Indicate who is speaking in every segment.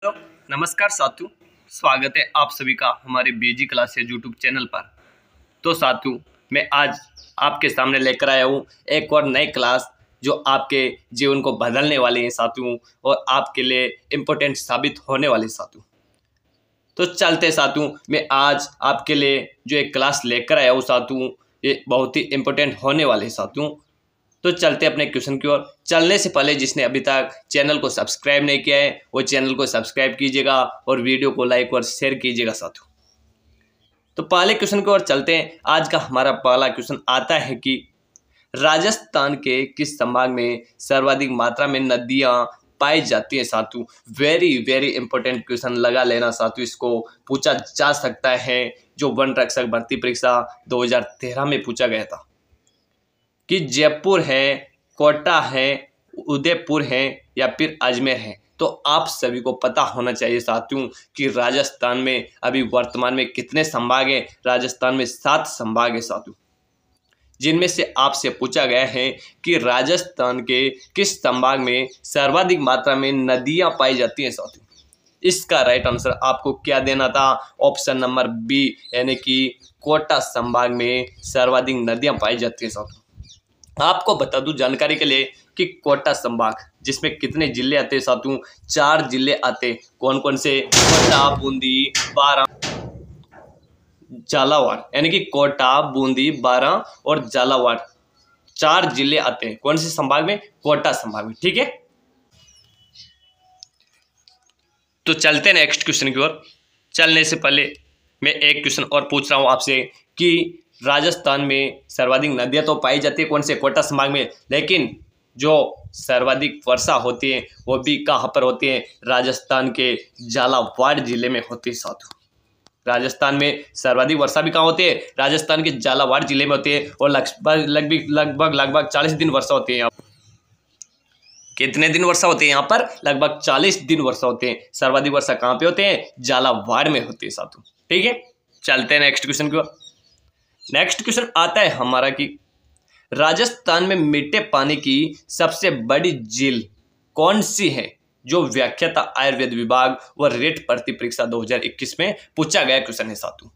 Speaker 1: तो नमस्कार साथियों, स्वागत है आप सभी का हमारे बीजी क्लासेज यूट्यूब चैनल पर। तो साथियों, मैं आज आपके सामने लेकर आया हूँ एक और नई क्लास जो आपके जीवन को बदलने वाली है साथियों, और आपके लिए इम्पोर्टेंट साबित होने वाली साथियों। तो चलते साथियों, मैं आज आपके लिए जो एक क्लास लेकर आया हूँ साथियों, ये बहुत ही इम्पोर्टेंट होने वाले साथियों। तो चलते अपने क्वेश्चन की ओर। चलने से पहले जिसने अभी तक चैनल को सब्सक्राइब नहीं किया है वो चैनल को सब्सक्राइब कीजिएगा और वीडियो को लाइक और शेयर कीजिएगा साथियों। तो पहले क्वेश्चन की ओर चलते हैं। आज का हमारा पहला क्वेश्चन आता है कि राजस्थान के किस संभाग में सर्वाधिक मात्रा में नदियां पाई जाती हैं साथियों। वेरी वेरी इंपॉर्टेंट क्वेश्चन, लगा लेना साथियों, इसको पूछा जा सकता है। जो वन रक्षक भर्ती परीक्षा 2013 में पूछा गया था कि जयपुर है, कोटा है, उदयपुर है या फिर अजमेर है। तो आप सभी को पता होना चाहिए साथियों कि राजस्थान में अभी वर्तमान में कितने संभाग हैं। राजस्थान में 7 संभाग है साथियों, जिनमें से आपसे पूछा गया है कि राजस्थान के किस संभाग में सर्वाधिक मात्रा में नदियां पाई जाती हैं साथियों। इसका राइट आंसर आपको क्या देना था? ऑप्शन नंबर बी, यानी कि कोटा संभाग में सर्वाधिक नदियां पाई जाती हैं साथियों। आपको बता दूं जानकारी के लिए कि कोटा संभाग जिसमें कितने जिले आते हैं साथियों? 4 जिले आते। कौन कौन से? कोटा, बूंदी, बारां, झालावाड़। यानी कि कोटा, बूंदी, बारां और झालावाड़ 4 जिले आते हैं। कौन से संभाग में? कोटा संभाग में। ठीक है, तो चलते नेक्स्ट क्वेश्चन की ओर। चलने से पहले मैं एक क्वेश्चन और पूछ रहा हूं आपसे कि राजस्थान में सर्वाधिक नदियां तो पाई जाती है कौन से? कोटा संभाग में। लेकिन जो सर्वाधिक वर्षा होती है वो भी कहाँ पर होती है? राजस्थान के झालावाड़ जिले में होती है साथियों। राजस्थान में सर्वाधिक वर्षा भी कहाँ होती है? राजस्थान के झालावाड़ जिले में होती है। और लगभग 40 दिन वर्षा होती है यहाँ। कितने दिन वर्षा होती है यहाँ पर? लगभग 40 दिन वर्षा होते हैं। सर्वाधिक वर्षा कहाँ पे होते हैं? झालावाड़ में होती है साथियों। ठीक है, चलते हैं नेक्स्ट क्वेश्चन की ओर। नेक्स्ट क्वेश्चन आता है हमारा कि राजस्थान में मीठे पानी की सबसे बड़ी झील कौन सी है? जो व्याख्याता आयुर्वेद विभाग व रेट भर्ती परीक्षा 2021 में पूछा गया क्वेश्चन है साथियों।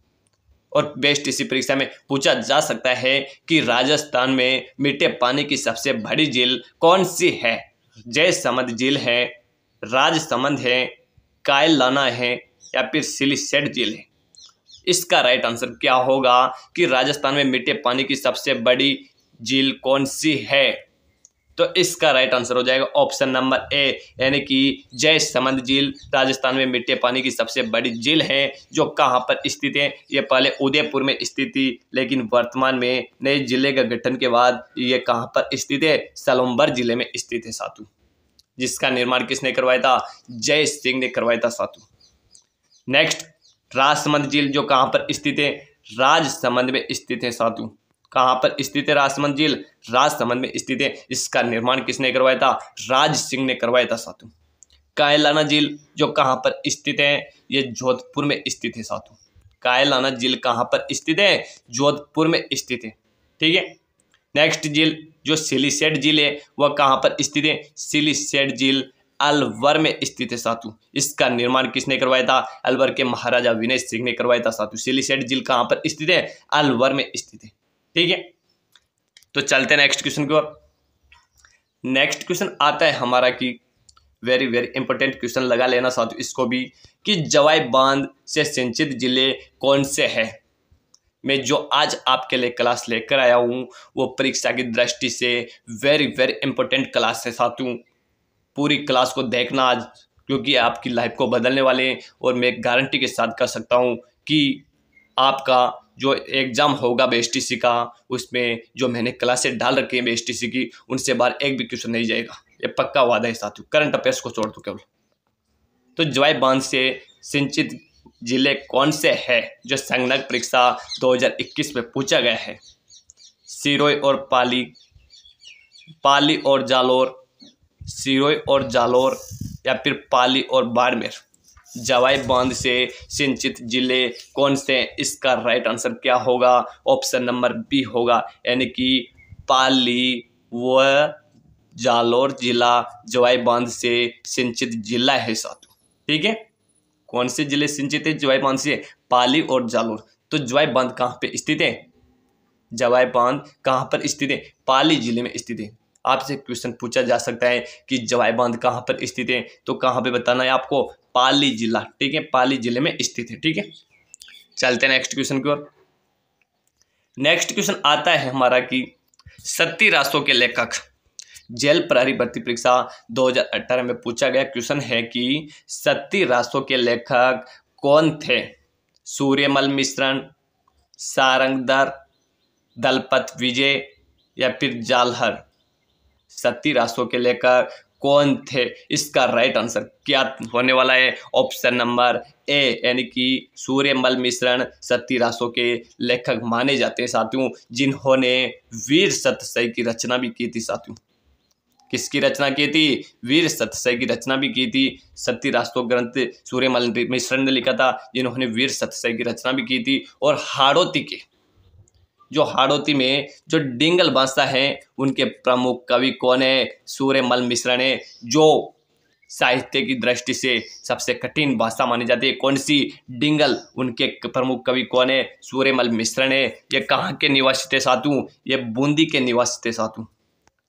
Speaker 1: और बेस्ट इसी परीक्षा में पूछा जा सकता है कि राजस्थान में मीठे पानी की सबसे बड़ी झील कौन सी है? जयसमंद झील है, राजसमंद है, कायलाना है या फिर सिलीसेट झील है। इसका राइट आंसर क्या होगा कि राजस्थान में मीठे पानी की सबसे बड़ी झील कौन सी है? तो इसका राइट आंसर हो जाएगा ऑप्शन नंबर ए, यानी कि जयसमंद झील राजस्थान में मीठे पानी की सबसे बड़ी झील है। जो कहाँ पर स्थित है? ये पहले उदयपुर में स्थित थी, लेकिन वर्तमान में नए जिले का गठन के बाद ये कहाँ पर स्थित है? सलम्बर जिले में स्थित है साथियों। जिसका निर्माण किसने करवाया था? जय सिंह ने करवाया था साथियों। नेक्स्ट, राजसमंद झील जो कहाँ पर स्थित है? राजसमंद में स्थित है साथियों। कहाँ पर स्थित है राजसमंद झील? राजसमंद में स्थित है। इसका निर्माण किसने करवाया था? राज सिंह ने करवाया था साथियों। कायलाना झील जो कहाँ पर स्थित है? ये जोधपुर में स्थित है साथियों। कायलाना झील कहाँ पर स्थित है? जोधपुर में स्थित है। ठीक है, नेक्स्ट झील जो सिलीसेट झील है वह कहाँ पर स्थित है? सिलीसेट झील अलवर में स्थित है साथियों। इसका निर्माण किसने करवाया था? अलवर के महाराजा विनय सिंह ने करवाया था साथियों। सिलीसेट झील कहाँ पर स्थित है? अलवर में स्थित है। ठीक है, तो चलते हैं नेक्स्ट क्वेश्चन की ओर। नेक्स्ट क्वेश्चन आता है हमारा कि वेरी वेरी इंपॉर्टेंट क्वेश्चन, लगा लेना साथियों इसको भी, कि जवाई बांध से सिंचित जिले कौन से है? मैं जो आज आपके लिए क्लास लेकर आया हूँ वो परीक्षा की दृष्टि से वेरी वेरी इंपॉर्टेंट क्लास है साथियों। पूरी क्लास को देखना आज, क्योंकि आपकी लाइफ को बदलने वाले हैं। और मैं गारंटी के साथ कह सकता हूं कि आपका जो एग्ज़ाम होगा बीएसटीसी का, उसमें जो मैंने क्लासेस डाल रखी हैं बीएसटीसी की, उनसे बाहर एक भी क्वेश्चन नहीं जाएगा। ये पक्का वादा है साथियों, करंट अफेयर्स को छोड़ दो केवल। तो जवाई बांध से सिंचित जिले कौन से है जो संगणक परीक्षा 2021 में पूछा गया है? सिरोही और पाली, पाली और जालोर, सिरोही और जालोर या फिर पाली और बाड़मेर। जवाई बांध से सिंचित जिले कौन से? इसका राइट आंसर क्या होगा? ऑप्शन नंबर बी होगा, यानी कि पाली व जालोर जिला जवाई बांध से सिंचित जिला है साथियों। ठीक है, कौन से जिले सिंचित है जवाई बांध से? पाली और जालोर। तो जवाई बांध कहाँ पे स्थित है? जवाई बांध कहाँ पर स्थित है? पाली जिले में स्थित है। आपसे क्वेश्चन पूछा जा सकता है कि जवाई बांध कहाँ पर स्थित है, तो कहाँ पे बताना है आपको? पाली जिला, ठीक है, पाली जिले में स्थित है। ठीक है, चलते हैं नेक्स्ट क्वेश्चन की ओर। नेक्स्ट क्वेश्चन आता है हमारा कि सत्ती रासों के लेखक। जेल प्रहरी भर्ती परीक्षा 2018 में पूछा गया क्वेश्चन है कि सत्ती रासों के लेखक कौन थे? सूर्यमल मिश्रण, सारंगधर, दलपत विजय या फिर जालहर। सत्ती रासों के लेखक कौन थे? इसका राइट आंसर क्या होने वाला है? ऑप्शन नंबर ए, यानी कि सूर्यमल मिश्रण सत्ती रासों के लेखक माने जाते हैं साथियों, जिन्होंने वीर सतसई की रचना भी की थी साथियों। किसकी रचना की थी? वीर सतसई की रचना भी की थी। सत्ती रासों ग्रंथ सूर्यमल मिश्रण ने लिखा था, जिन्होंने वीर सतसई की रचना भी की थी। और हाड़ौती के हाड़ौती में जो डिंगल भाषा है, उनके प्रमुख कवि कौन है? सूर्यमल मिश्रण है, जो साहित्य की दृष्टि से सबसे कठिन भाषा मानी जाती है। कौन सी? डिंगल। उनके प्रमुख कवि कौन है? सूर्यमल मिश्रण है। ये कहाँ के निवासी थे साथियों? ये बूंदी के निवासी थे साथियों।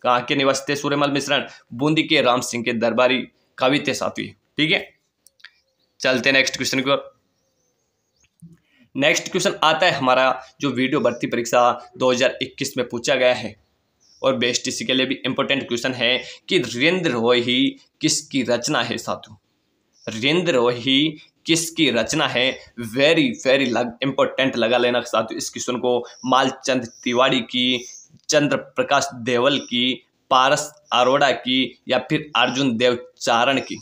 Speaker 1: कहाँ के निवासी थे सूर्यमल मिश्रण? बूंदी के राम सिंह के दरबारी कवि थे साथियों। ठीक है, चलते नेक्स्ट क्वेश्चन की ओर। नेक्स्ट क्वेश्चन आता है हमारा जो वीडियो भर्ती परीक्षा 2021 में पूछा गया है, और बेस्ट इसी के लिए भी इंपॉर्टेंट क्वेश्चन है कि ऋंद रोही किसकी रचना है साथियों? ऋंद रोही किसकी रचना है? वेरी वेरी इंपॉर्टेंट लगा लेना साथियों इस क्वेश्चन को। मालचंद तिवारी की, चंद्र प्रकाश देवल की, पारस अरोड़ा की या फिर अर्जुन देव चारण की।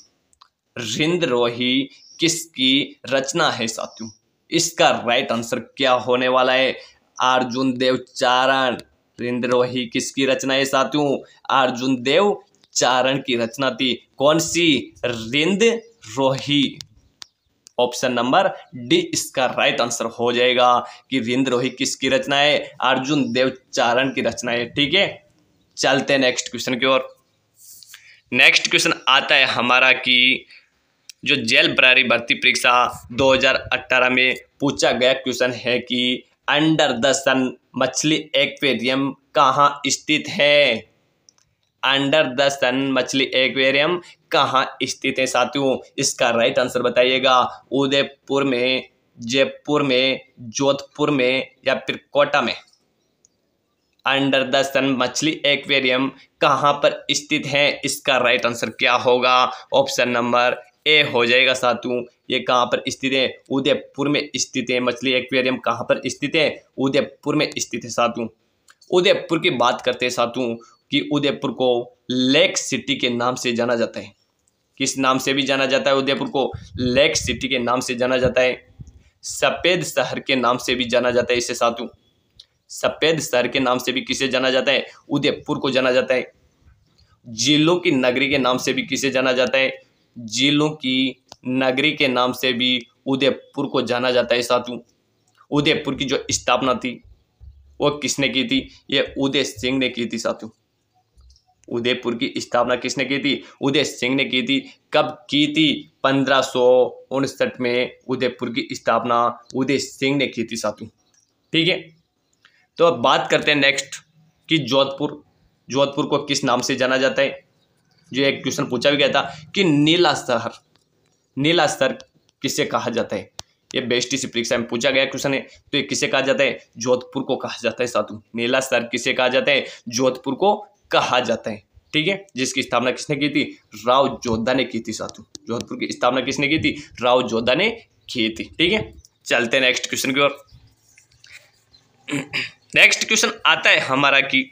Speaker 1: ऋंद रोही किसकी रचना है साथियों? इसका राइट आंसर क्या होने वाला है? अर्जुन देव चारण। ऋंद रोही किसकी रचना है साथियों? अर्जुन देव चारण की रचना थी। कौन सी? ऋंद रोही। ऑप्शन नंबर डी इसका राइट आंसर हो जाएगा कि ऋंद रोही किसकी रचना है? अर्जुन देव चारण की रचना है। ठीक है, चलते हैं नेक्स्ट क्वेश्चन की ओर। नेक्स्ट क्वेश्चन आता है हमारा कि जो जेल प्रहरी भर्ती परीक्षा 2018 में पूछा गया क्वेश्चन है कि अंडर द सन मछली एक्वेरियम कहाँ स्थित है? अंडर द सन मछली एक्वेरियम कहाँ स्थित है साथियों? इसका राइट आंसर बताइएगा। उदयपुर में, जयपुर में, जोधपुर में या फिर कोटा में। अंडर द सन मछली एक्वेरियम कहाँ पर स्थित है? इसका राइट आंसर क्या होगा? ऑप्शन नंबर ए हो जाएगा साथियों। ये कहाँ पर स्थित है? उदयपुर में स्थित है। मछली एक्वेरियम कहाँ पर स्थित है? उदयपुर में स्थित है साथियों। उदयपुर की बात करते हैं साथियों कि उदयपुर को लेक सिटी के नाम से जाना जाता है। किस नाम से भी जाना जाता है? उदयपुर को लेक सिटी के नाम से जाना जाता है। सफेद शहर के नाम से भी जाना जाता है इसे साथियों। सफेद शहर के नाम से भी किसे जाना जाता है? उदयपुर को जाना जाता है। झीलों की नगरी के नाम से भी किसे जाना जाता है? झीलों की नगरी के नाम से भी उदयपुर को जाना जाता है साथियों। उदयपुर की जो स्थापना थी वो किसने की थी? ये उदय सिंह ने की थी साथियों। उदयपुर की स्थापना किसने की थी? उदय सिंह ने की थी। कब की थी? 1559 में उदयपुर की स्थापना उदय सिंह ने की थी साथियों। ठीक है, तो अब बात करते हैं नेक्स्ट कि जोधपुर को किस नाम से जाना जाता है। जो एक क्वेश्चन पूछा भी गया था कि नीला शहर किसे कहा जाता है? ये बेस्ट इसी परीक्षा में पूछा गया क्वेश्चन है। तो ये किसे कहा जाता है? जोधपुर को कहा जाता है साथियों। नीला शहर किसे कहा जाता है? जोधपुर को कहा जाता है। ठीक है, जिसकी स्थापना किसने की थी? राव जोधा ने की थी साथियों। जोधपुर की स्थापना किसने की थी? राव जोधा ने की थी। ठीक है, चलते हैं नेक्स्ट क्वेश्चन की ओर। नेक्स्ट क्वेश्चन आता है हमारा कि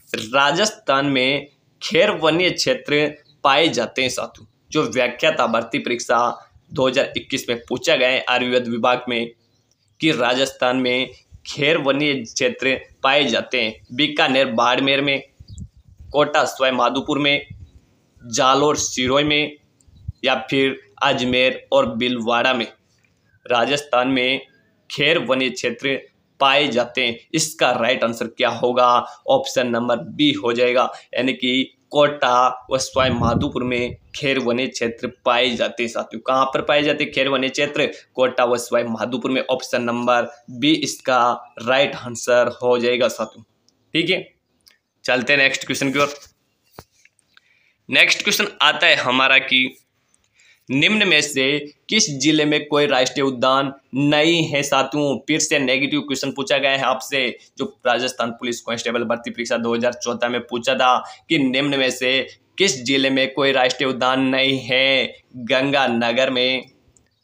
Speaker 1: राजस्थान में खेर वन्य क्षेत्र पाए जाते हैं साथियों। जो व्याख्या था भर्ती परीक्षा 2021 में पूछा गया है आयुर्वेद विभाग में कि राजस्थान में खेर वन्य क्षेत्र पाए जाते हैं। बीकानेर बाड़मेर में, कोटा सवाई माधोपुर में, जालोर सिरोही में या फिर अजमेर और भीलवाड़ा में। राजस्थान में खेर वन्य क्षेत्र पाए जाते हैं। इसका राइट आंसर क्या होगा? ऑप्शन नंबर बी हो जाएगा, यानी कि कोटा व सवाई माधोपुर में खैर वन्य क्षेत्र पाए जाते हैं साथियों। कहाँ पर पाए जाते हैं खैर वन्य क्षेत्र? कोटा व सवाई माधोपुर में। ऑप्शन नंबर बी इसका राइट आंसर हो जाएगा साथियों। ठीक है, चलते हैं नेक्स्ट क्वेश्चन की ओर। नेक्स्ट क्वेश्चन आता है हमारा कि निम्न में से किस जिले में कोई राष्ट्रीय उद्यान नहीं है साथियों। फिर से नेगेटिव क्वेश्चन पूछा गया है आपसे, जो राजस्थान पुलिस कांस्टेबल भर्ती परीक्षा 2014 में पूछा था कि निम्न में से किस जिले में कोई राष्ट्रीय उद्यान नहीं है। गंगानगर में,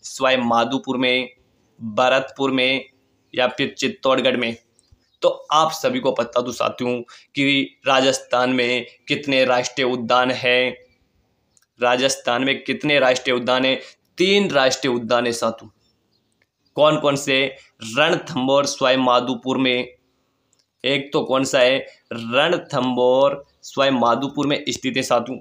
Speaker 1: सवाई माधोपुर में, भरतपुर में या फिर चित्तौड़गढ़ में। तो आप सभी को पता तो साथियों कि राजस्थान में कितने राष्ट्रीय उद्यान हैं। राजस्थान में कितने राष्ट्रीय उद्यान है? 3 राष्ट्रीय उद्यान है साथियों। कौन कौन से? रणथंभौर सवाई माधोपुर में। एक तो कौन सा है? रणथंभौर सवाई माधोपुर में स्थित है साथियों।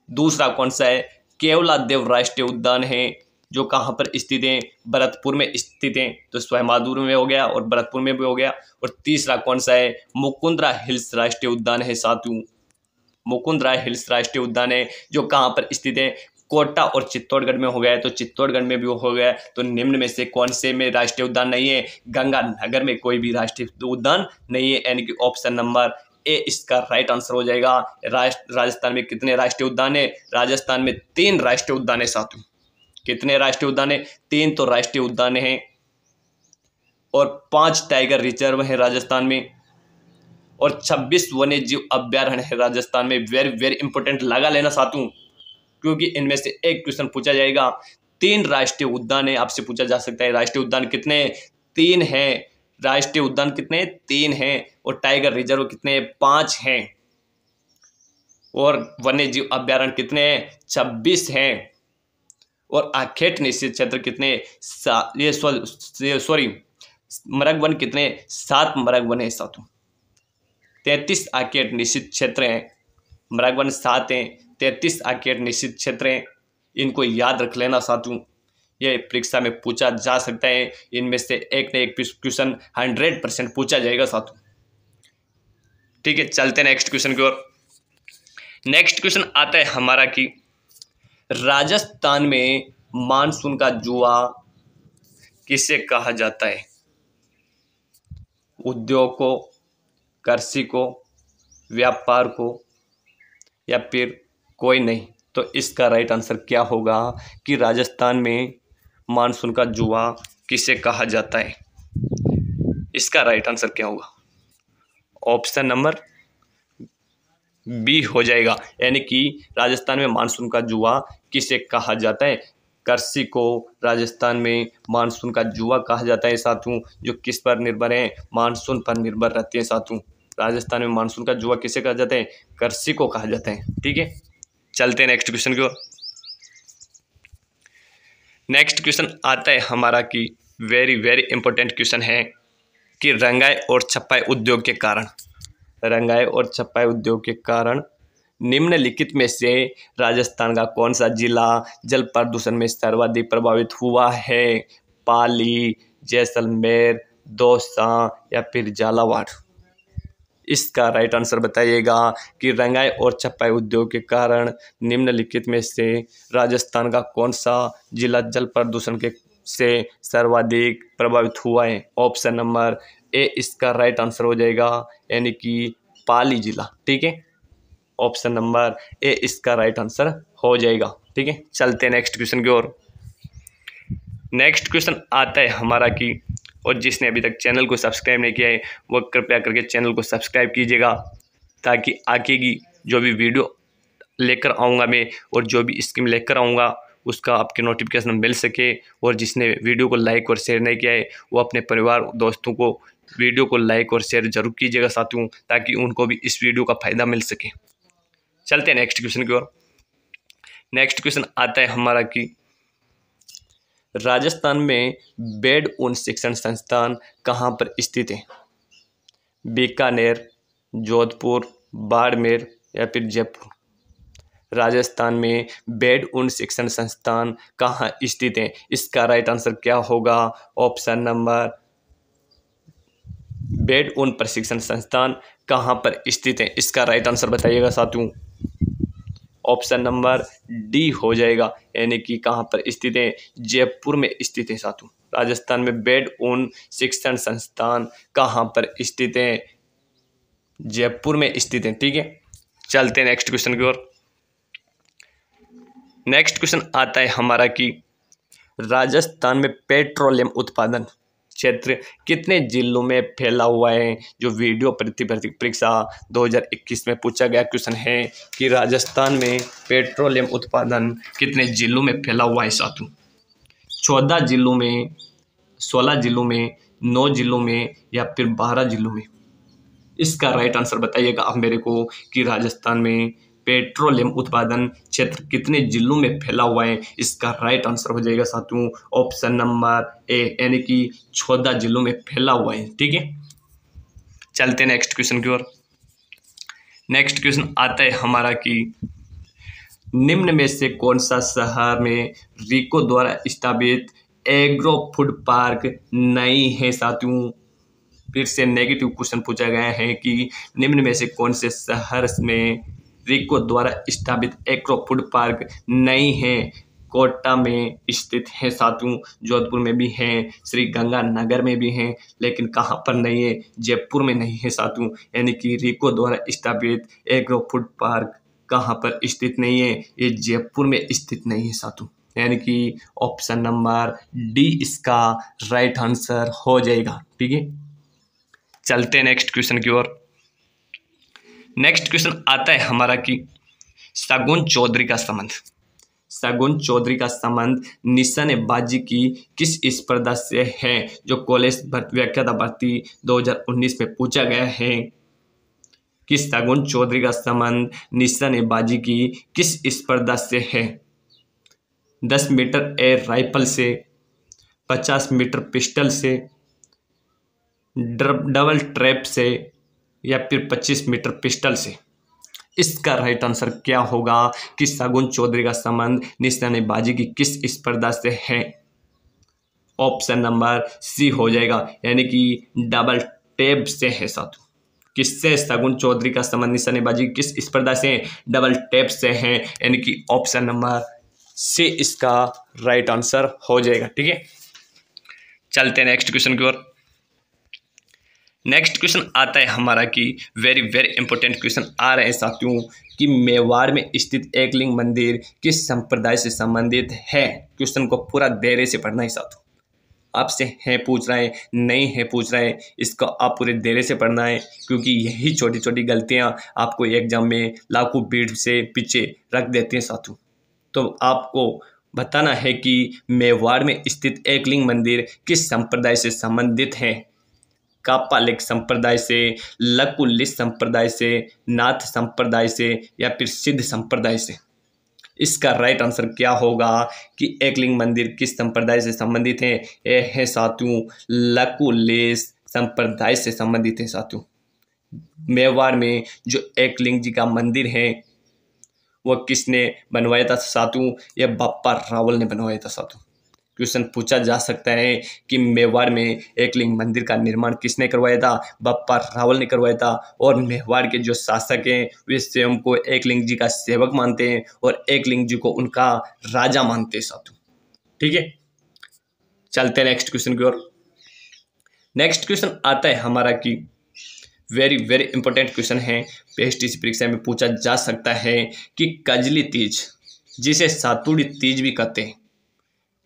Speaker 1: दूसरा कौन सा है? केवलादेव राष्ट्रीय उद्यान है, जो कहाँ पर स्थित है? भरतपुर में स्थित है। तो सवाई माधोपुर में हो गया और भरतपुर में भी हो गया। और तीसरा कौन सा है? मुकुंदरा हिल्स राष्ट्रीय उद्यान है साथियों। मुकुंदरा हिल्स राष्ट्रीय उद्यान है, जो कहाँ पर स्थित है? कोटा और चित्तौड़गढ़ में हो गया है। तो चित्तौड़गढ़ में भी हो गया है। तो निम्न में से कौन से में राष्ट्रीय उद्यान नहीं है? गंगानगर में कोई भी राष्ट्रीय उद्यान नहीं है, यानी कि ऑप्शन नंबर ए इसका राइट आंसर हो जाएगा। राजस्थान में कितने राष्ट्रीय उद्यान है? राजस्थान में 3 राष्ट्रीय उद्यान है साथियों। कितने राष्ट्रीय उद्यान है? 3 तो राष्ट्रीय उद्यान है और 5 टाइगर रिजर्व है राजस्थान में और 26 वन्य जीव अभ्यारण्य है राजस्थान में। वेरी वेरी इंपॉर्टेंट लगा लेना साथियों, क्योंकि इनमें से एक क्वेश्चन पूछा जाएगा। 3 राष्ट्रीय उद्यान है, आपसे पूछा जा सकता है राष्ट्रीय उद्यान कितने? 3 हैं। राष्ट्रीय उद्यान कितने? 3 हैं। और टाइगर रिजर्व कितने? 5 हैं। और वन्य जीव अभ्यारण्य कितने हैं? 26 हैं। और आखेट निश्चित क्षेत्र कितने? मरग वन कितने? 7 मरग वन है साथियों। 33 आखेट निश्चित क्षेत्र हैं। मरग वन 7 हैं, 33 आखेट निश्चित क्षेत्र हैं। इनको याद रख लेना साथियों, ये परीक्षा में पूछा जा सकता है। इनमें से एक न एक क्वेश्चन 100% पूछा जाएगा साथियों। ठीक है, चलते हैं नेक्स्ट क्वेश्चन की ओर। नेक्स्ट क्वेश्चन आता है हमारा कि राजस्थान में मानसून का जुआ किसे कहा जाता है? उद्योग को, कृषि को, व्यापार को या फिर कोई नहीं। तो इसका राइट आंसर क्या होगा कि राजस्थान में मानसून का जुआ किसे कहा जाता है? इसका राइट आंसर क्या होगा? ऑप्शन नंबर बी हो जाएगा, यानी कि राजस्थान में मानसून का जुआ किसे कहा जाता है? कृषि को राजस्थान में मानसून का जुआ कहा जाता है साथियों, जो किस पर निर्भर है? मानसून पर निर्भर रहते हैं साथियों। राजस्थान में मानसून का जुआ किसे कहा जाता है? कृषि को कहा जाता है। ठीक है, चलते हैं नेक्स्ट क्वेश्चन की ओर। नेक्स्ट क्वेश्चन आता है हमारा कि वेरी वेरी इंपॉर्टेंट क्वेश्चन है कि रंगाई और छपाई उद्योग के कारण, रंगाई और छपाई उद्योग के कारण निम्नलिखित में से राजस्थान का कौन सा जिला जल प्रदूषण में सर्वाधिक प्रभावित हुआ है? पाली, जैसलमेर, दौसा या फिर झालावाड़। इसका राइट आंसर बताइएगा कि रंगाई और छपाई उद्योग के कारण निम्नलिखित में से राजस्थान का कौन सा जिला जल प्रदूषण के से सर्वाधिक प्रभावित हुआ है? ऑप्शन नंबर ए इसका राइट आंसर हो जाएगा, यानी कि पाली जिला। ठीक है, ऑप्शन नंबर ए इसका राइट आंसर हो जाएगा। ठीक है, चलते हैं नेक्स्ट क्वेश्चन की ओर। नेक्स्ट क्वेश्चन आता है हमारा कि और जिसने अभी तक चैनल को सब्सक्राइब नहीं किया है वो कृपया करके चैनल को सब्सक्राइब कीजिएगा, ताकि आगे की जो भी वीडियो लेकर आऊँगा मैं और जो भी स्कीम लेकर आऊँगा उसका आपके नोटिफिकेशन मिल सके। और जिसने वीडियो को लाइक और शेयर नहीं किया है वो अपने परिवार दोस्तों को वीडियो को लाइक और शेयर जरूर कीजिएगा साथियों, ताकि उनको भी इस वीडियो का फ़ायदा मिल सके। चलते हैं नेक्स्ट क्वेश्चन की ओर। नेक्स्ट क्वेश्चन आता है हमारा कि राजस्थान में बेड ऊन शिक्षण संस्थान कहाँ पर स्थित है? बीकानेर, जोधपुर, बाड़मेर या फिर जयपुर। राजस्थान में बेड ऊन शिक्षण संस्थान कहाँ स्थित है? इसका राइट आंसर क्या होगा? ऑप्शन नंबर बेड ऊन प्रशिक्षण संस्थान कहाँ पर स्थित है? इसका राइट आंसर बताइएगा साथियों। ऑप्शन नंबर डी हो जाएगा, यानी कि कहाँ पर स्थित है? जयपुर में स्थित है साथियों। राजस्थान में बेड उन शिक्षण संस्थान कहाँ पर स्थित है? जयपुर में स्थित है। ठीक है, चलते हैं नेक्स्ट क्वेश्चन की ओर। नेक्स्ट क्वेश्चन आता है हमारा कि राजस्थान में पेट्रोलियम उत्पादन क्षेत्र कितने जिलों में फैला हुआ है? जो वीडियो प्रतिभर्ती परीक्षा 2021 में पूछा गया क्वेश्चन है कि राजस्थान में पेट्रोलियम उत्पादन कितने जिलों में फैला हुआ है साथियों? 14 जिलों में, 16 जिलों में, 9 जिलों में या फिर 12 जिलों में? इसका राइट आंसर बताइएगा आप मेरे को कि राजस्थान में पेट्रोलियम उत्पादन क्षेत्र कितने जिलों में फैला हुआ है। इसका राइट आंसर हो जाएगा साथियों ऑप्शन नंबर ए, यानी कि 14 जिलों में फैला हुआ है। ठीक है, चलते हैं नेक्स्ट क्वेश्चन की ओर। नेक्स्ट क्वेश्चन आता है हमारा कि निम्न में से कौन सा शहर में रिको द्वारा स्थापित एग्रो फूड पार्क नहीं है साथियों? फिर से नेगेटिव क्वेश्चन पूछा गया है कि निम्न में से कौन से शहर में रिको द्वारा स्थापित एग्रो फूड पार्क नहीं है? कोटा में स्थित है साथियों, जोधपुर में भी है, श्री गंगानगर में भी है, लेकिन कहाँ पर नहीं है? जयपुर में नहीं है साथियों। यानी कि रिको द्वारा स्थापित एग्रो फूड पार्क कहाँ पर स्थित नहीं है? ये जयपुर में स्थित नहीं है साथियों, यानी कि ऑप्शन नंबर डी इसका राइट आंसर हो जाएगा। ठीक है, चलते हैं नेक्स्ट क्वेश्चन की ओर। नेक्स्ट क्वेश्चन आता है हमारा कि शगुन चौधरी का संबंध, शगुन चौधरी का संबंध निशानेबाजी की किस स्पर्धा से है? जो कॉलेज व्याख्याता भर्ती 2019 में पूछा गया है कि शगुन चौधरी का संबंध निशानेबाजी की किस स्पर्धा से है? 10 मीटर एयर राइफल से, 50 मीटर पिस्टल से, डबल ट्रैप से या फिर 25 मीटर पिस्टल से? इसका राइट आंसर क्या होगा कि शगुन चौधरी का संबंध निशानेबाजी की किस स्पर्धा से है? ऑप्शन नंबर सी हो जाएगा, यानी कि डबल टैप से है साथियों। किससे शगुन चौधरी का संबंध निशानेबाजी किस स्पर्धा से? डबल टैप से है, यानी कि ऑप्शन नंबर सी इसका राइट आंसर हो जाएगा। ठीक है, चलते हैं नेक्स्ट क्वेश्चन की ओर। नेक्स्ट क्वेश्चन आता है हमारा कि वेरी वेरी इंपॉर्टेंट क्वेश्चन आ रहे हैं साथियों कि मेवाड़ में स्थित एकलिंग मंदिर किस संप्रदाय से संबंधित है? क्वेश्चन को पूरा धैर्य से पढ़ना है साथियों। आपसे है पूछ रहा है, नहीं है पूछ रहा है, इसको आप पूरे धैर्य से पढ़ना है, क्योंकि यही छोटी छोटी गलतियां आपको एग्जाम में लाखों भीड़ से पीछे रख देती हैं साथियों। तो आपको बताना है कि मेवाड़ में स्थित एकलिंग मंदिर किस संप्रदाय से संबंधित है? कापालिक संप्रदाय से, लकुलिश संप्रदाय से, नाथ संप्रदाय से या फिर सिद्ध संप्रदाय से? इसका राइट आंसर क्या होगा कि एकलिंग मंदिर किस संप्रदाय से संबंधित है? यह है साथियों लकुलिश संप्रदाय से संबंधित है साथियों। मेवाड़ में जो एकलिंग जी का मंदिर है वह किसने बनवाया था साथियों? यह बप्पा रावल ने बनवाया था साथियों। क्वेश्चन पूछा जा सकता है कि मेवाड़ में एकलिंग मंदिर का निर्माण किसने करवाया था? बप्पा रावल ने करवाया था। और मेवाड़ के जो शासक हैं वे स्वयं को एकलिंग जी का सेवक मानते हैं और एकलिंग जी को उनका राजा मानते हैं साथियों। ठीक है, चलते हैं नेक्स्ट क्वेश्चन की ओर। नेक्स्ट क्वेश्चन आता है हमारा कि वेरी वेरी इंपॉर्टेंट क्वेश्चन है, पीएचडी परीक्षा में पूछा जा सकता है कि कजली तीज, जिसे सातुड़ी तीज भी कहते हैं,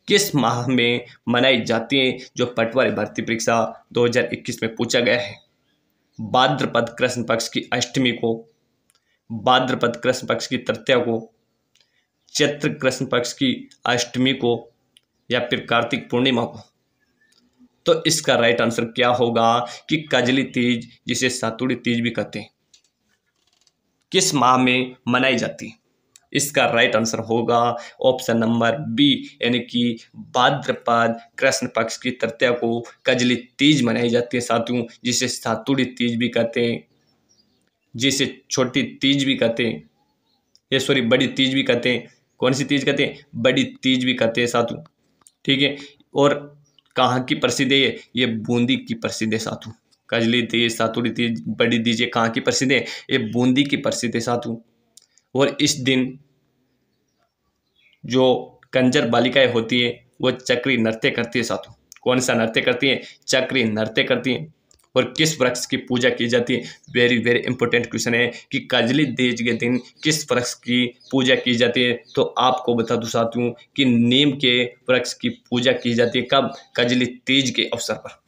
Speaker 1: किस माह में मनाई जाती है? जो पटवारी भर्ती परीक्षा 2021 में पूछा गया है। भाद्रपद कृष्ण पक्ष की अष्टमी को, भाद्रपद कृष्ण पक्ष की तृतीया को, चैत्र कृष्ण पक्ष की अष्टमी को या फिर कार्तिक पूर्णिमा को? तो इसका राइट आंसर क्या होगा कि कजली तीज, जिसे सातुड़ी तीज भी कहते हैं, किस माह में मनाई जाती है? इसका राइट आंसर होगा ऑप्शन नंबर बी, यानी कि भाद्रपद कृष्ण पक्ष की तृतीया को कजली तीज मनाई जाती है साथियों, जिसे सातुड़ी तीज भी कहते हैं, जिसे छोटी तीज भी कहते हैं, ये सॉरी बड़ी तीज भी कहते हैं। कौन सी तीज कहते हैं? बड़ी तीज भी कहते हैं साथियों। ठीक है, और कहाँ की प्रसिद्ध है ये? बूंदी की प्रसिद्ध है साथियों। कजली तीज, सातुड़ी तीज, बड़ी तीज ये कहाँ की प्रसिद्ध है? ये बूंदी की प्रसिद्ध है साथियों। और इस दिन जो कंजर बालिकाएं होती है वो चक्री नृत्य करती है साथियों। कौन सा नृत्य करती है? चक्री नृत्य करती है। और किस वृक्ष की पूजा की जाती है? वेरी वेरी इंपॉर्टेंट क्वेश्चन है कि कजली तीज के दिन किस वृक्ष की पूजा की जाती है। तो आपको बता दूं साथियों कि नीम के वृक्ष की पूजा की जाती है। कब? कजली तीज के अवसर पर,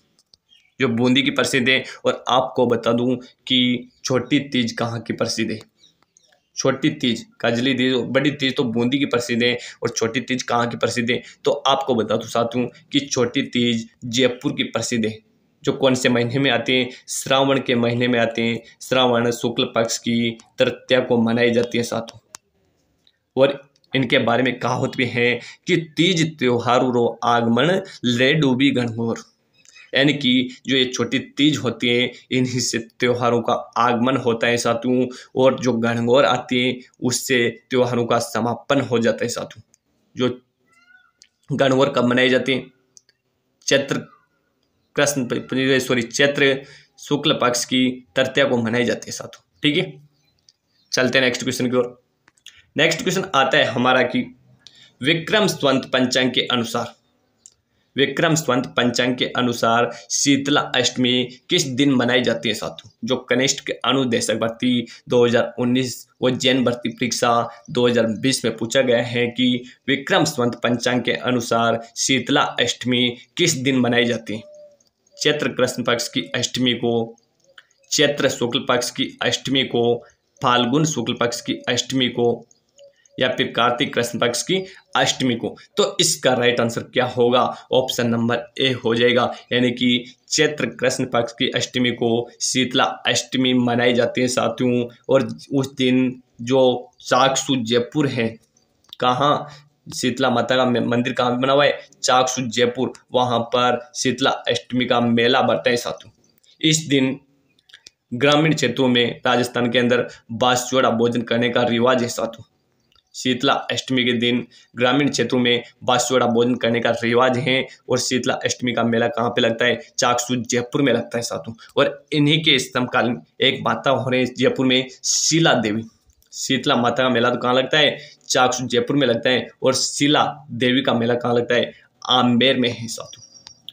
Speaker 1: जो बूंदी की प्रसिद्ध है। और आपको बता दूं कि छोटी तीज कहाँ की प्रसिद्ध है? छोटी तीज, कजली तीज, बड़ी तीज तो बूंदी की प्रसिद्ध है, और छोटी तीज कहाँ की प्रसिद्ध है? तो आपको बता दूं साथियों कि छोटी तीज जयपुर की प्रसिद्ध है। जो कौन से महीने में आते हैं? श्रावण के महीने में आते हैं। श्रावण शुक्ल पक्ष की तृतीया को मनाई जाती है साथियों। और इनके बारे में कहावत भी है कि तीज त्योहारू रो आगमन ले डूबी घनघोर, यानी कि जो ये छोटी तीज होती है इन्हीं से त्योहारों का आगमन होता है साथियों। और जो घनघोर आती है उससे त्योहारों का समापन हो जाता है साथियों। जो घनघोर कब मनाई जाती है? चैत्र शुक्ल पक्ष की तृतीया को मनाई जाती है साथियों। ठीक है, चलते हैं नेक्स्ट क्वेश्चन की ओर। नेक्स्ट क्वेश्चन आता है हमारा कि विक्रम संवत पंचांग के अनुसार, विक्रम संवत पंचांग के अनुसार शीतला अष्टमी किस दिन मनाई जाती है साथियों? जो कनिष्ठ के अनुदेशक भर्ती 2019 व जैन भर्ती परीक्षा 2020 में पूछा गया है कि विक्रम संवत पंचांग के अनुसार शीतला अष्टमी किस दिन मनाई जाती है? चैत्र कृष्ण पक्ष की अष्टमी को, चैत्र शुक्ल पक्ष की अष्टमी को, फाल्गुन शुक्ल पक्ष की अष्टमी को, या फिर कार्तिक कृष्ण पक्ष की अष्टमी को। तो इसका राइट आंसर क्या होगा? ऑप्शन नंबर ए हो जाएगा, यानी कि चैत्र कृष्ण पक्ष की अष्टमी को शीतला अष्टमी मनाई जाती है साथियों। और उस दिन जो चाकसू जयपुर है, कहाँ? शीतला माता का मंदिर कहाँ बना हुआ है? चाकसू जयपुर, वहां पर शीतला अष्टमी का मेला बढ़ता है साथियों। इस दिन ग्रामीण क्षेत्रों में राजस्थान के अंदर बासजोड़ा भोजन करने का रिवाज है साथियों। शीतला अष्टमी के दिन ग्रामीण क्षेत्रों में बासजोड़ा भोजन करने का रिवाज है। और शीतला अष्टमी का मेला कहाँ पे लगता है? चाकसू जयपुर में लगता है साथियों। और इन्हीं के समकालीन एक माता हो रहे हैं जयपुर में, शीला देवी। शीतला माता का मेला तो कहाँ लगता है? चाकसू जयपुर में लगता है। और शीला देवी का मेला कहाँ लगता है? आमेर में है साथियों।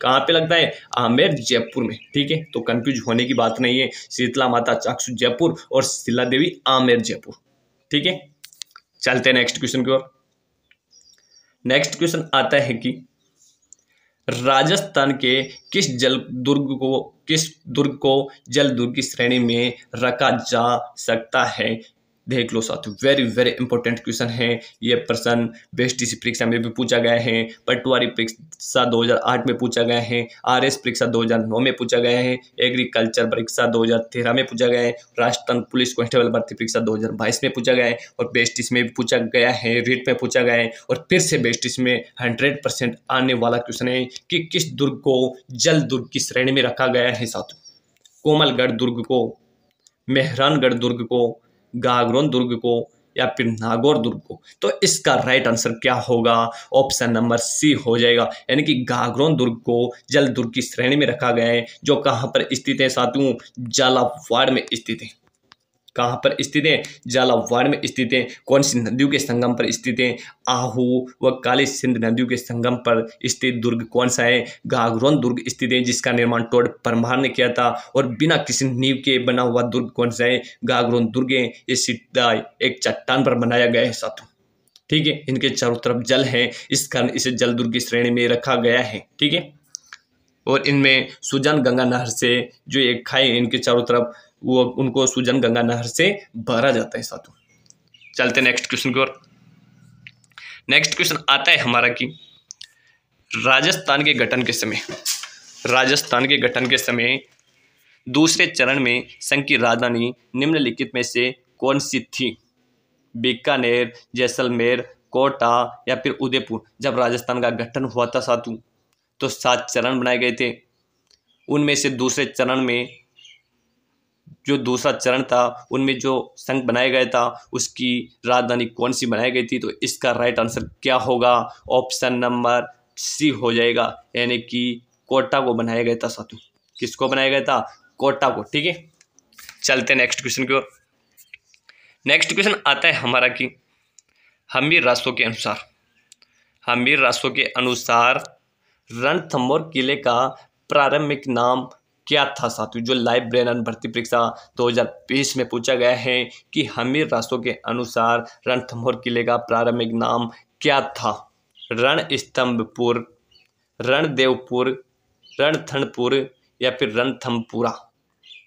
Speaker 1: कहाँ पे लगता है? आमेर जयपुर में। ठीक है, तो कंफ्यूज होने की बात नहीं है। शीतला माता चाकसू जयपुर और शीला देवी आमेर जयपुर। ठीक है, चलते हैं नेक्स्ट क्वेश्चन की ओर। नेक्स्ट क्वेश्चन आता है कि राजस्थान के किस दुर्ग को जल दुर्ग की श्रेणी में रखा जा सकता है? देख लो साथियों, वेरी वेरी इंपॉर्टेंट क्वेश्चन है। ये प्रश्न बेस्टीसी परीक्षा में भी पूछा गया है, पटवारी परीक्षा 2008 में पूछा गया है, आरएस परीक्षा 2009 में पूछा गया है, एग्रीकल्चर परीक्षा 2013 में पूछा गया है, राजस्थान पुलिस कांस्टेबल भर्ती परीक्षा 2022 में पूछा गया है, और बेस्टीसी में भी पूछा गया है, रीट में पूछा गया है, और फिर से बेस्टीसी में 100% आने वाला क्वेश्चन है कि किस दुर्ग को जल दुर्ग की श्रेणी में रखा गया है साथियों? कोमलगढ़ दुर्ग को, मेहरानगढ़ दुर्ग को, गागरोन दुर्ग को, या फिर नागौर दुर्ग को। तो इसका राइट आंसर क्या होगा? ऑप्शन नंबर सी हो जाएगा, यानी कि गागरोन दुर्ग को जल दुर्ग की श्रेणी में रखा गया है। जो कहां पर स्थित है साथियों? झालावाड़ में स्थित है। कहां पर स्थित है? झालावाड़ में स्थित है। कौन सी नदियों के संगम पर स्थित है? आहू व काली सिंध नदियों के संगम पर स्थित दुर्ग कौन सा है? गागरोन दुर्ग स्थित है, जिसका निर्माण टोड परमार ने किया था। और बिना किसी नींव के बना हुआ दुर्ग कौन सा है? गागरोन दुर्ग है। ये सीधा एक चट्टान पर बनाया गया है साथियों। ठीक है, इनके चारों तरफ जल है, इस कारण इसे जल दुर्ग की श्रेणी में रखा गया है। ठीक है, और इनमें सुजन गंगा नहर से जो एक खाई इनके चारों तरफ, वो उनको सुजन गंगा नहर से भरा जाता है साथियों। चलते नेक्स्ट क्वेश्चन की ओर। नेक्स्ट क्वेश्चन आता है हमारा कि राजस्थान के गठन के समय दूसरे चरण में संघ की राजधानी निम्नलिखित में से कौन सी थी? बीकानेर, जैसलमेर, कोटा, या फिर उदयपुर। जब राजस्थान का गठन हुआ था साथियों तो 7 चरण बनाए गए थे। उनमें से दूसरे चरण में जो दूसरा चरण था उनमें जो संघ बनाया गया था उसकी राजधानी कौन सी बनाई गई थी? तो इसका राइट आंसर क्या होगा? ऑप्शन नंबर सी हो जाएगा, यानी कि कोटा को बनाया गया था साथियों। किसको बनाया गया था? कोटा को। ठीक है, चलते नेक्स्ट क्वेश्चन की ओर। नेक्स्ट क्वेश्चन आता है हमारा कि हम्मीर रास्तों के अनुसार, हम्मीर रास्तों के अनुसार रणथंभौर किले का प्रारंभिक नाम क्या था साथियों? जो लाइव ब्रेनर भर्ती परीक्षा 2020 में पूछा गया है कि हम्मीर रास्तों के अनुसार रणथंभौर किले का प्रारंभिक नाम क्या था? रणस्तंभपुर, रणदेवपुर, रणथंभपुर या फिर रणथंभपुरा?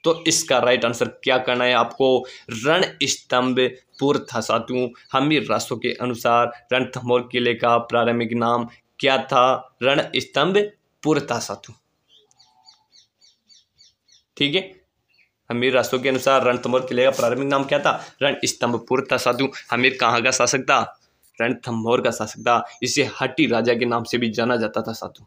Speaker 1: तो इसका राइट आंसर क्या करना है आपको? रणस्तंभपुर था साथियों। हम्मीर रास्तों के अनुसार रणथंभौर किले का प्रारंभिक नाम क्या था? रणस्तंभपुर था साथियों। ठीक है, हम्मीर रास्तों के अनुसार रणथंभौर किले का प्रारंभिक नाम क्या था? रणस्तंभपुर था साथियों। हम्मीर कहाँ का शासक था? रणथंभौर का शासक था। इसे हट्टी राजा के नाम से भी जाना जाता था साथियों।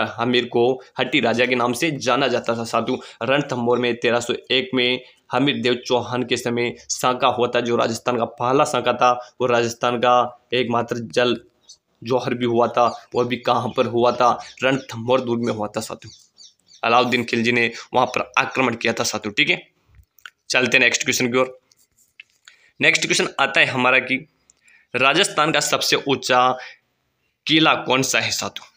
Speaker 1: हम्मीर को हट्टी राजा के नाम से जाना जाता था साथियों। रणथंभौर में 1301 में हम्मीर देव चौहान के समय सांका हुआ था, जो राजस्थान का पहला सांका था। वो राजस्थान का एकमात्र जल जौहर भी हुआ था। वह भी कहाँ पर हुआ था? रणथंभौर दुर्ग में हुआ था साथियों। अलाउद्दीन खिलजी ने वहां पर आक्रमण किया था साथियों। ठीक है, चलते नेक्स्ट क्वेश्चन की ओर। नेक्स्ट क्वेश्चन आता है हमारा कि राजस्थान का सबसे ऊंचा किला कौन सा है साथियों?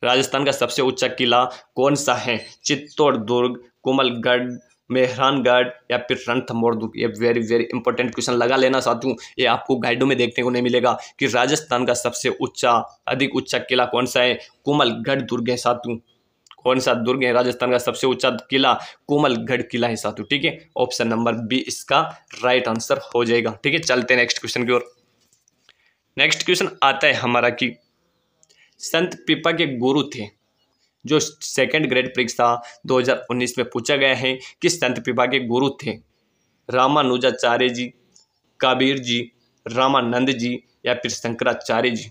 Speaker 1: राजस्थान का सबसे ऊंचा किला कौन सा है? चित्तौड़ दुर्ग, कुंभलगढ़, मेहरानगढ़ या फिर रणथंभौर दुर्ग? ये वेरी वेरी इंपॉर्टेंट क्वेश्चन लगा लेना साथियों। ये आपको गाइडों में देखने को नहीं मिलेगा कि राजस्थान का सबसे ऊंचा, अधिक ऊंचा किला कौन सा है? कुंभलगढ़ दुर्ग है साथियों। कौन सा दुर्ग है? राजस्थान का सबसे ऊंचा किला कुंभलगढ़ किला है साथियों। ठीक है, ऑप्शन नंबर बी इसका राइट आंसर हो जाएगा। ठीक है, चलते हैं नेक्स्ट क्वेश्चन की ओर। नेक्स्ट क्वेश्चन आता है हमारा कि संत पीपा के गुरु थे, जो सेकंड ग्रेड परीक्षा 2019 में पूछा गया है कि संत पीपा के गुरु थे रामानुजाचार्य जी, कबीर जी, रामानंद जी या फिर शंकराचार्य जी?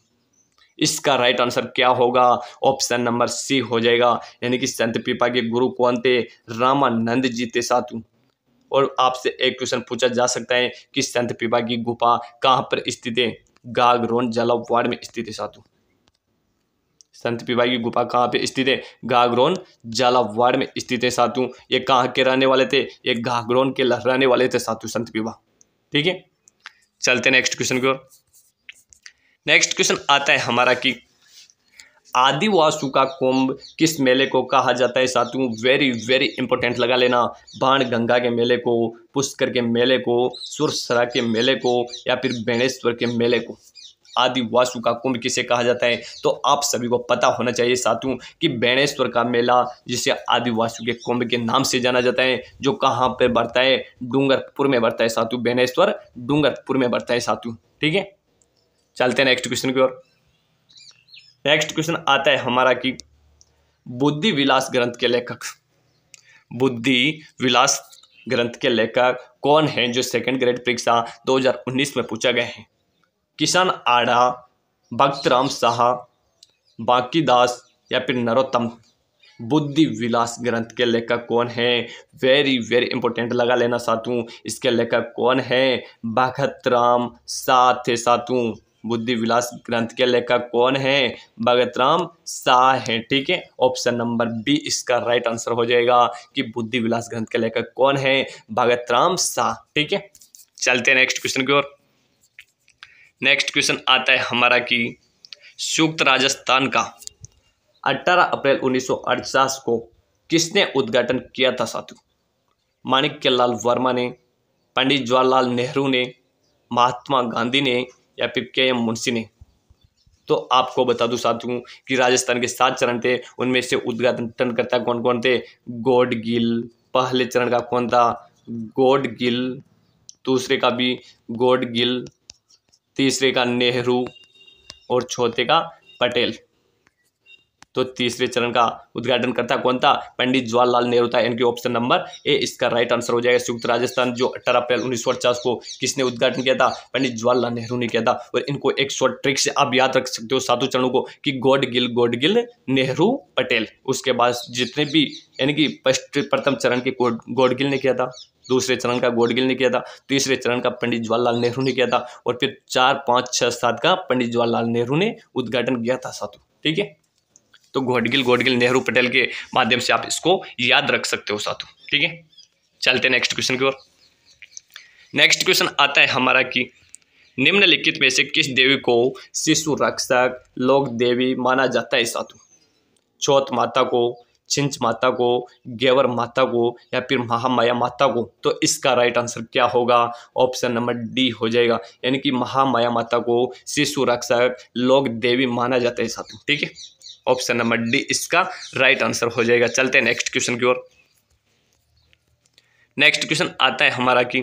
Speaker 1: इसका राइट आंसर क्या होगा? ऑप्शन नंबर सी हो जाएगा, यानी कि संत पीपा के गुरु कौन थे? रामानंद जी थे साथियों। और आपसे एक क्वेश्चन पूछा जा सकता है कि संत पीपा की गुफा कहाँ पर स्थित है? गागरोन झालावाड़ में स्थित है साथियों। संत पीपा की गुफा कहाँ पे स्थित है? गागरोन झालावाड़ में स्थित है साथियों। ये कहाँ के रहने वाले थे? ये गागरोन के रहने वाले थे साथियों, संत पीपा। ठीक है, चलते नेक्स्ट क्वेश्चन की ओर। नेक्स्ट क्वेश्चन आता है हमारा कि आदिवासु का कुंभ किस मेले को कहा जाता है साथियों? वेरी वेरी इंपॉर्टेंट लगा लेना। बाणगंगा के मेले को, पुष्कर के मेले को, सुरसरा के मेले को या फिर बेणेश्वर के मेले को? आदिवासु का कुंभ किसे कहा जाता है? तो आप सभी को पता होना चाहिए साथियों कि बेणेश्वर का मेला, जिसे आदिवासु के कुंभ के नाम से जाना जाता है, जो कहाँ पे बढ़ता है? डूंगरपुर में बढ़ता है साथियों। बेणेश्वर डूंगरपुर में बढ़ता है साथियों। ठीक है, चलते हैं नेक्स्ट क्वेश्चन की ओर। नेक्स्ट क्वेश्चन आता है हमारा कि बुद्धि विलास ग्रंथ के लेखक, बुद्धि विलास ग्रंथ के लेखक कौन है, जो सेकंड ग्रेड परीक्षा 2019 में पूछा गया है? किशन आढ़ा, भक्तराम शाह, बांकीदास या फिर नरोत्तम? बुद्धि विलास ग्रंथ के लेखक कौन है? वेरी वेरी इंपॉर्टेंट लगा लेना साथियों। इसके लेखक कौन है? भगतराम शाह थे साथियों। बुद्धि विलास ग्रंथ के लेखक कौन है? भगतराम शाह है। ठीक है, ऑप्शन नंबर बी इसका राइट आंसर हो जाएगा कि बुद्धि विलास ग्रंथ के लेखक कौन है? भगतराम शाह। ठीक है, चलते हैं नेक्स्ट क्वेश्चन की ओर। नेक्स्ट क्वेश्चन आता है हमारा कि संयुक्त राजस्थान का 18 अप्रैल 1948 को किसने उद्घाटन किया था साथियों? माणिक्यलाल वर्मा ने, पंडित जवाहरलाल नेहरू ने, महात्मा गांधी ने या फिर के एम मुंशी ने? तो आपको बता दूं साथियों कि राजस्थान के 7 चरण थे, उनमें से उद्घाटनकर्ता कौन कौन थे? गॉडगिल। पहले चरण का कौन था? गॉडगिल। दूसरे का भी गॉडगिल, तीसरे का नेहरू और चौथे का पटेल। तो तीसरे चरण का उद्घाटन करता कौन था? पंडित जवाहरलाल नेहरू था। इनके ऑप्शन नंबर ए इसका राइट आंसर हो जाएगा। संयुक्त राजस्थान जो 18 अप्रैल 1948 को किसने उद्घाटन किया था? पंडित जवाहरलाल नेहरू ने किया था। और इनको एक शॉर्ट ट्रिक से आप याद रख सकते हो सातों चरणों को कि गॉडगिल, नेहरू, पटेल। उसके बाद जितने भी, यानी कि प्रथम चरण के गॉडगिल ने किया था, दूसरे चरण का गॉडगिल ने किया था, तीसरे चरण का पंडित जवाहरलाल नेहरू ने किया था और फिर 4, 5, 6, 7 का पंडित जवाहरलाल नेहरू ने उद्घाटन किया था साथियों। ठीक है, तो घोटगिल घोटगिल नेहरू पटेल के माध्यम से आप इसको याद रख सकते हो साथियों। ठीक है, चलते हैं नेक्स्ट क्वेश्चन की ओर। नेक्स्ट क्वेश्चन आता है हमारा कि निम्नलिखित में से किस देवी को शिशु रक्षक लोक देवी माना जाता है साथियों? चौथ माता को, छिंच माता को, गेवर माता को या फिर महामाया माता को? तो इसका राइट आंसर क्या होगा? ऑप्शन नंबर डी हो जाएगा, यानी कि महामाया माता को शिशु रक्षक लोक देवी माना जाता है साथियों। ठीक है, ऑप्शन नंबर डी इसका राइट आंसर हो जाएगा। चलते हैं नेक्स्ट क्वेश्चन की ओर। नेक्स्ट क्वेश्चन आता है हमारा कि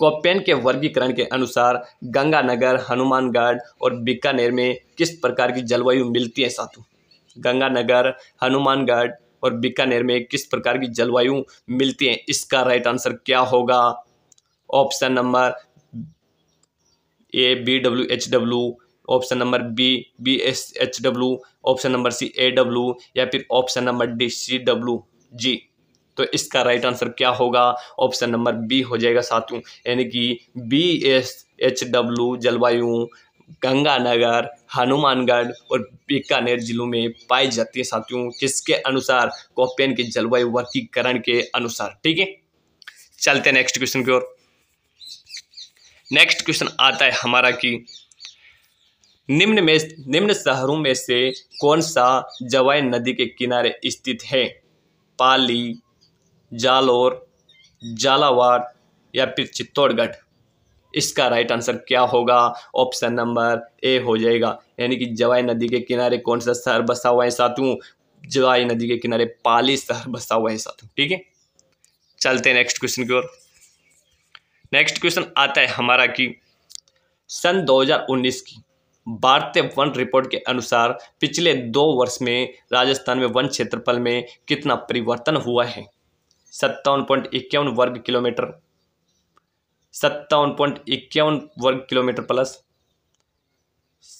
Speaker 1: कोपेन के वर्गीकरण के अनुसार गंगानगर, हनुमानगढ़ और बीकानेर में किस प्रकार की जलवायु मिलती है साथियों? गंगानगर, हनुमानगढ़ और बीकानेर में किस प्रकार की जलवायु मिलती है? इसका राइट आंसर क्या होगा? Option number A BWHW, option number B BSHW, option number C AW या फिर ऑप्शन नंबर डी CWG? तो इसका राइट आंसर क्या होगा? ऑप्शन नंबर बी हो जाएगा साथियों, यानी कि BSHW जलवायु गंगानगर, हनुमानगढ़ और बीकानेर जिलों में पाई जाती है साथियों। किसके अनुसार? कोपेन के जलवायु वर्गीकरण के अनुसार। ठीक है, चलते हैं नेक्स्ट क्वेश्चन की ओर। नेक्स्ट क्वेश्चन आता है हमारा कि निम्न शहरों में से कौन सा जवाई नदी के किनारे स्थित है? पाली, जालोर, झालावाड़ या फिर चित्तौड़गढ़? इसका राइट आंसर क्या होगा? ऑप्शन नंबर ए हो जाएगा, यानी कि जवाई नदी के किनारे कौन सा शहर बसा हुआ है साथियों? जवाई नदी के किनारे पाली शहर बसा हुआ है साथियों। ठीक है, चलते हैं नेक्स्ट क्वेश्चन की ओर। नेक्स्ट क्वेश्चन आता है हमारा कि सन 2019 की भारतीय वन रिपोर्ट के अनुसार पिछले 2 वर्ष में राजस्थान में वन क्षेत्रफल में कितना परिवर्तन हुआ है? 57.51 वर्ग किलोमीटर, 57.51 वर्ग किलोमीटर प्लस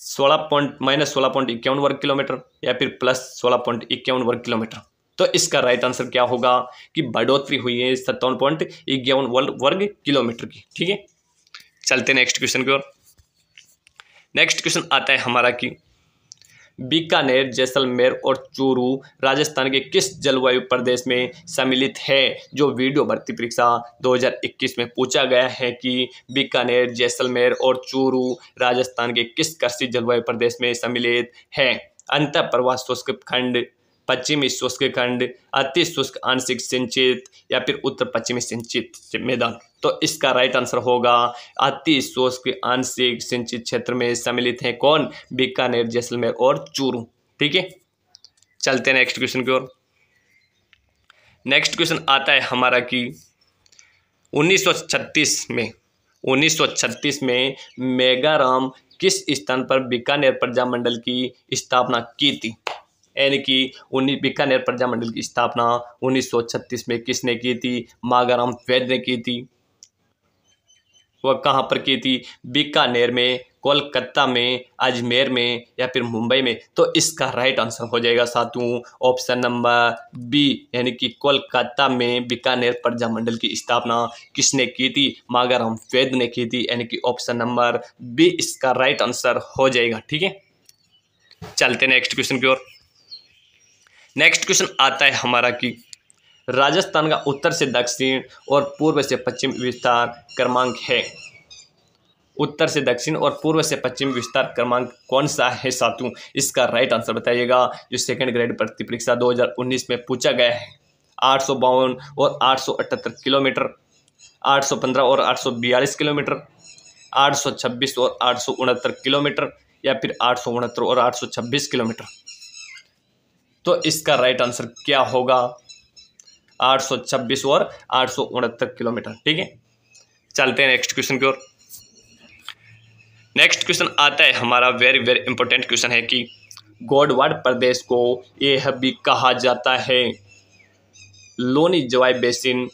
Speaker 1: -16.51 वर्ग किलोमीटर या फिर प्लस 16.51 वर्ग किलोमीटर? तो इसका राइट आंसर क्या होगा कि बढ़ोतरी हुई है 57.51 वर्ग किलोमीटर की। ठीक है, चलते नेक्स्ट क्वेश्चन की ओर। नेक्स्ट क्वेश्चन आता है हमारा कि बीकानेर, जैसलमेर और चूरू राजस्थान के किस जलवायु प्रदेश में सम्मिलित है? जो वीडियो भर्ती परीक्षा 2021 में पूछा गया है कि बीकानेर, जैसलमेर और चूरू राजस्थान के किस कृषि जलवायु प्रदेश में सम्मिलित है? अंतः प्रवाह शुष्क खंड, पश्चिमी शुष्क खंड, अति शुष्क आंशिक सिंचित या फिर उत्तर पश्चिमी सिंचित मैदान? तो इसका राइट आंसर होगा अति शुष्क आंशिक सिंचित क्षेत्र में सम्मिलित है कौन? बीकानेर, जैसलमेर और चूरू। ठीक है, चलते हैं नेक्स्ट क्वेश्चन की ओर। नेक्स्ट क्वेश्चन आता है हमारा कि 1936 में मेगाराम किस स्थान पर बीकानेर प्रजामंडल की स्थापना की थी? यानी कि बीकानेर प्रजामंडल की स्थापना 1936 में किसने की थी? मागाराम वैद्य ने की थी। वह कहाँ पर की थी? बीकानेर में, कोलकाता में, अजमेर में या फिर मुंबई में? तो इसका राइट आंसर हो जाएगा साथियों ऑप्शन नंबर बी, यानी कि कोलकाता में बीकानेर प्रजामंडल की स्थापना किसने की थी? मागाराम वैद्य ने की थी, यानी कि ऑप्शन नंबर बी इसका राइट आंसर हो जाएगा। ठीक है, चलते नेक्स्ट क्वेश्चन की ओर। नेक्स्ट क्वेश्चन आता है हमारा कि राजस्थान का उत्तर से दक्षिण और पूर्व से पश्चिम विस्तार क्रमांक है। उत्तर से दक्षिण और पूर्व से पश्चिम विस्तार क्रमांक कौन सा है साथियों? इसका राइट आंसर बताइएगा, जो सेकंड ग्रेड भर्ती परीक्षा 2019 में पूछा गया है। 852 और 878 किलोमीटर, 815 और 842 किलोमीटर, 826 और 869 किलोमीटर या फिर 869 और 826 किलोमीटर? तो इसका राइट आंसर क्या होगा? 826 और 869 किलोमीटर। ठीक है, चलते हैं नेक्स्ट क्वेश्चन की ओर। नेक्स्ट क्वेश्चन आता है हमारा वेरी वेरी इंपॉर्टेंट क्वेश्चन है कि गौडवाड़ प्रदेश को यह भी कहा जाता है लोनी जवाई बेसिन,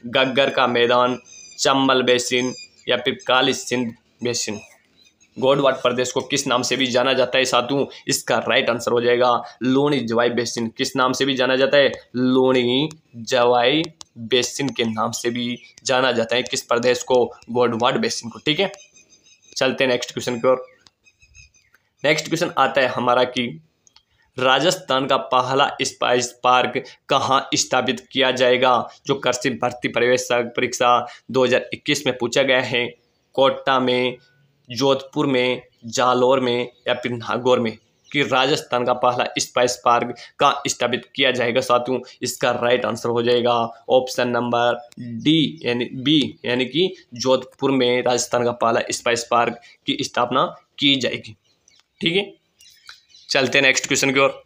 Speaker 1: गग्गर का मैदान, चंबल बेसिन या फिर काली सिंध बेसिन? गौडवाड़ प्रदेश को किस नाम से भी जाना जाता है साथियों? इसका राइट आंसर हो जाएगा लोनी जवाई बेसिन। किस नाम से भी जाना जाता है? लोनी जवाई बेसिन के नाम से भी जाना जाता है किस प्रदेश को? गौडवाड़ बेसिन को। ठीक है, चलते हैं नेक्स्ट क्वेश्चन की ओर। नेक्स्ट क्वेश्चन आता है हमारा कि राजस्थान का पहला स्पाइस पार्क कहाँ स्थापित किया जाएगा? जो कृषि भर्ती प्रवेशक परीक्षा 2021 में पूछा गया है। कोटा में, जोधपुर में, जालौर में या फिर नागौर में कि राजस्थान का पहला स्पाइस पार्क कहाँ स्थापित किया जाएगा साथियों? इसका राइट आंसर हो जाएगा ऑप्शन नंबर डी यानी बी, यानी कि जोधपुर में राजस्थान का पहला स्पाइस पार्क की स्थापना की जाएगी। ठीक है, चलते हैं नेक्स्ट क्वेश्चन की ओर।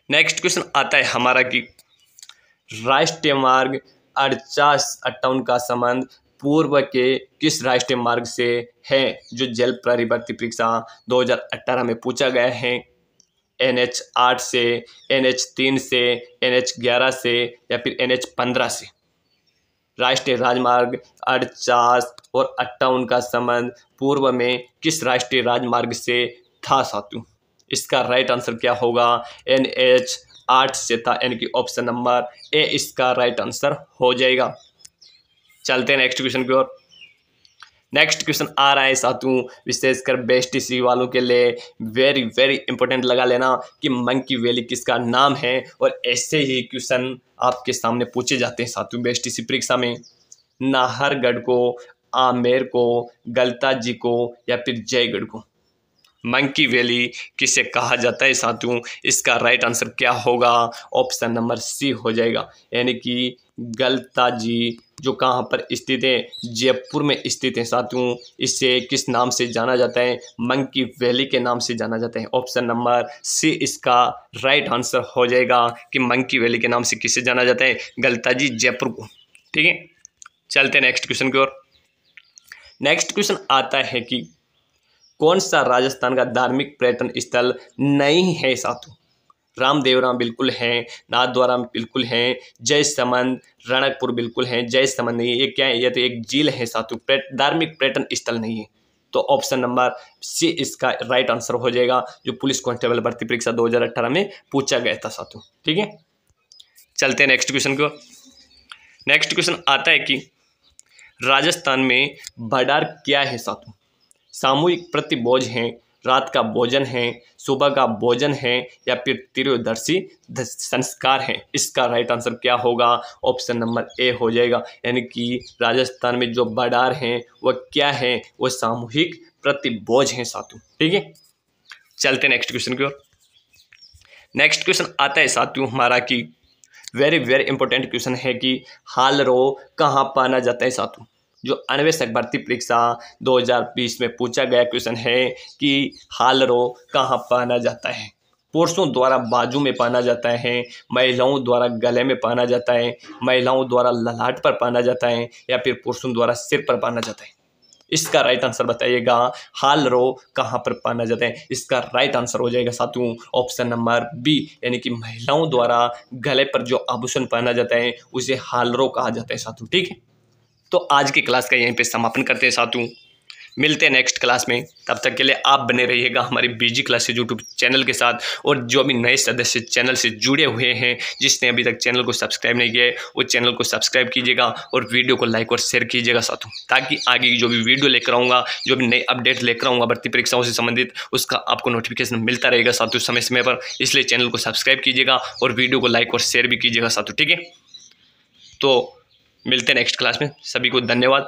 Speaker 1: नेक्स्ट क्वेश्चन आता है हमारा कि राष्ट्रीय मार्ग 4858 का संबंध पूर्व के किस राष्ट्रीय मार्ग से है? जो जल प्रहरी भर्ती परीक्षा 2018 में पूछा गया है। NH 8 से, NH 3 से, NH 11 से या फिर NH 15 से। राष्ट्रीय राजमार्ग 48 और 58 का संबंध पूर्व में किस राष्ट्रीय राजमार्ग से था साथियों? इसका राइट आंसर क्या होगा? NH 8 से था, यानी कि ऑप्शन नंबर ए इसका राइट आंसर हो जाएगा। चलते हैं नेक्स्ट क्वेश्चन की ओर। नेक्स्ट क्वेश्चन आ रहा है साथियों, विशेषकर बेस्ट सी वालों के लिए वेरी वेरी इंपॉर्टेंट लगा लेना कि मंकी वैली किसका नाम है। और ऐसे ही क्वेश्चन आपके सामने पूछे जाते हैं साथियों बेस्ट सी परीक्षा में। नाहरगढ़ को, आमेर को, गलता जी को या फिर जयगढ़ को मंकी वैली किसे कहा जाता है साथियों? इसका राइट आंसर क्या होगा? ऑप्शन नंबर सी हो जाएगा, यानी कि गलता जी जो कहाँ पर स्थित है? जयपुर में स्थित है साथियों। इसे किस नाम से जाना जाता है? मंकी वैली के नाम से जाना जाता है। ऑप्शन नंबर सी इसका राइट आंसर हो जाएगा कि मंकी वैली के नाम से किसे जाना जाता है? गलता जी जयपुर को। ठीक है, चलते हैं नेक्स्ट क्वेश्चन की ओर। नेक्स्ट क्वेश्चन आता है कि कौन सा राजस्थान का धार्मिक पर्यटन स्थल नहीं है साथियों? रामदेवराम बिल्कुल है, नाथद्वारा बिल्कुल है, जयसमंद, रणकपुर बिल्कुल है, जयसमंद नहीं है। ये क्या है? ये तो एक झील है साथियों, धार्मिक पर्यटन स्थल नहीं है। तो ऑप्शन नंबर सी इसका राइट आंसर हो जाएगा, जो पुलिस कांस्टेबल भर्ती परीक्षा 2018 में पूछा गया था साथियों। ठीक है, चलते हैं नेक्स्ट क्वेश्चन को। नेक्स्ट क्वेश्चन आता है कि राजस्थान में भंडार क्या है साथियों? सामूहिक प्रतिभोज हैं, रात का भोजन है, सुबह का भोजन है या फिर त्रियोदशी संस्कार है? इसका राइट आंसर क्या होगा? ऑप्शन नंबर ए हो जाएगा, यानी कि राजस्थान में जो भंडार हैं वह क्या है? वो सामूहिक प्रतिभोज हैं साथियों। ठीक है, चलते नेक्स्ट क्वेश्चन की ओर। नेक्स्ट क्वेश्चन आता है साथियों हमारा कि वेरी वेरी इंपॉर्टेंट क्वेश्चन है कि हालरो कहाँ पाना जाता है साथियों? जो अन्वेषक भर्ती परीक्षा 2020 में पूछा गया क्वेश्चन है कि हालरो कहाँ पाना जाता है? पुरुषों द्वारा बाजू में पाना जाता है, महिलाओं द्वारा गले में पाना जाता है, महिलाओं द्वारा ललाट पर पाना जाता है या फिर पुरुषों द्वारा सिर पर पाना जाता है? इसका राइट आंसर बताइएगा, हालरो कहाँ पर पाना जाता है? इसका राइट आंसर हो जाएगा साथियों ऑप्शन नंबर बी, यानी कि महिलाओं द्वारा गले पर जो आभूषण पहना जाता है उसे हालरो कहा जाता है साथियों। ठीक है, तो आज की क्लास का यहीं पे समापन करते हैं साथियों। मिलते हैं नेक्स्ट क्लास में, तब तक के लिए आप बने रहिएगा हमारी बीजी क्लासेस यूट्यूब चैनल के साथ। और जो भी नए सदस्य चैनल से जुड़े हुए हैं, जिसने अभी तक चैनल को सब्सक्राइब नहीं किया है, वो चैनल को सब्सक्राइब कीजिएगा और वीडियो को लाइक और शेयर कीजिएगा साथियों, ताकि आगे की जो भी वीडियो लेकर आऊँगा, जो भी नई अपडेट लेकर आऊँगा भर्ती परीक्षाओं से संबंधित, उसका आपको नोटिफिकेशन मिलता रहेगा साथियों समय समय पर। इसलिए चैनल को सब्सक्राइब कीजिएगा और वीडियो को लाइक और शेयर भी कीजिएगा साथियों। ठीक है, तो मिलते हैं नेक्स्ट क्लास में। सभी को धन्यवाद।